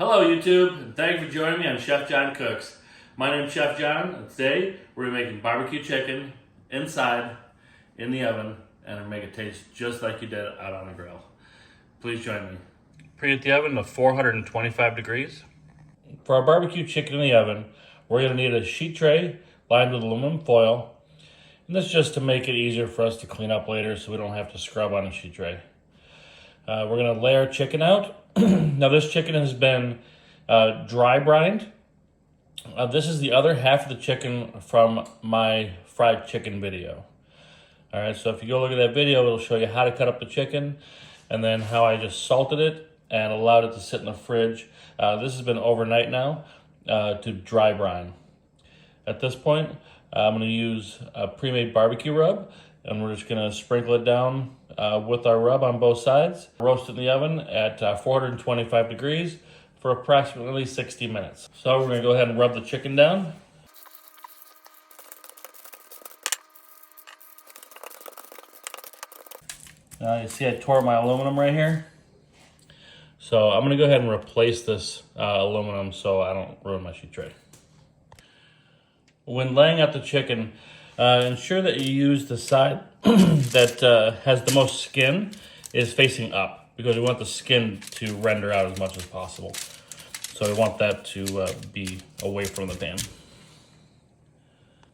Hello YouTube, and thank you for joining me on Chef John Cooks. My name is Chef John, and today we're making barbecue chicken inside in the oven, and it'll make it taste just like you did out on the grill. Please join me. Preheat the oven to 425 degrees. For our barbecue chicken in the oven, we're going to need a sheet tray lined with aluminum foil, and this is just to make it easier for us to clean up later so we don't have to scrub on a sheet tray. We're going to lay our chicken out. Now this chicken has been dry brined. This is the other half of the chicken from my fried chicken video. All right, so if you go look at that video, it'll show you how to cut up the chicken and then how I just salted it and allowed it to sit in the fridge. This has been overnight now to dry brine. At this point, I'm going to use a pre-made barbecue rub, and we're just going to sprinkle it down with our rub on both sides. Roast it in the oven at 425 degrees for approximately 60 minutes. So we're going to go ahead and rub the chicken down. You see I tore my aluminum right here. So I'm going to go ahead and replace this aluminum so I don't ruin my sheet tray. When laying out the chicken, ensure that you use the side that has the most skin is facing up, because we want the skin to render out as much as possible. So we want that to be away from the pan.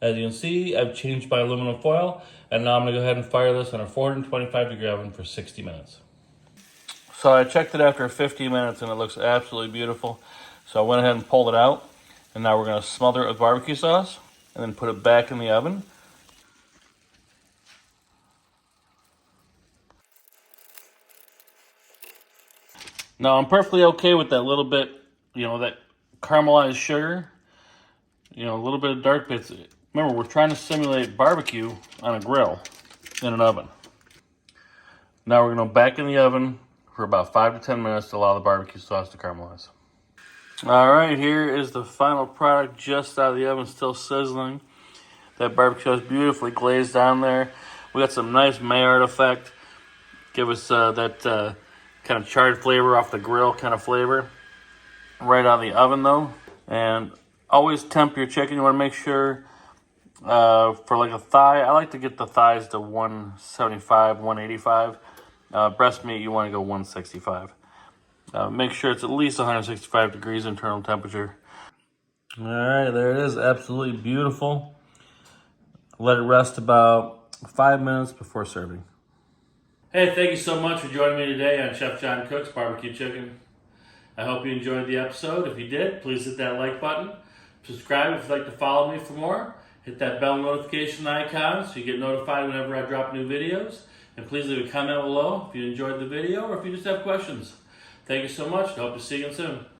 As you can see, I've changed my aluminum foil, and now I'm going to go ahead and fire this on a 425 degree oven for 60 minutes. So I checked it after 50 minutes and it looks absolutely beautiful. So I went ahead and pulled it out, and now we're going to smother it with barbecue sauce and then put it back in the oven. Now I'm perfectly okay with that little bit, that caramelized sugar, a little bit of dark bits. Remember, we're trying to simulate barbecue on a grill in an oven. Now we're going to back in the oven for about 5 to 10 minutes to allow the barbecue sauce to caramelize. All right, here is the final product just out of the oven, still sizzling. That barbecue sauce beautifully glazed down there. We got some nice Maillard effect. Give us that kind of charred flavor off the grill kind of flavor. Right out of the oven though. And always temp your chicken. You want to make sure for like a thigh, I like to get the thighs to 175, 185. Breast meat, you want to go 165. Make sure it's at least 165 degrees internal temperature. All right, there it is. Absolutely beautiful. Let it rest about 5 minutes before serving. Hey, thank you so much for joining me today on Chef John Cooks Barbecue Chicken. I hope you enjoyed the episode. If you did, please hit that like button. Subscribe if you'd like to follow me for more. Hit that bell notification icon so you get notified whenever I drop new videos. And please leave a comment below if you enjoyed the video or if you just have questions. Thank you so much. I hope to see you again soon.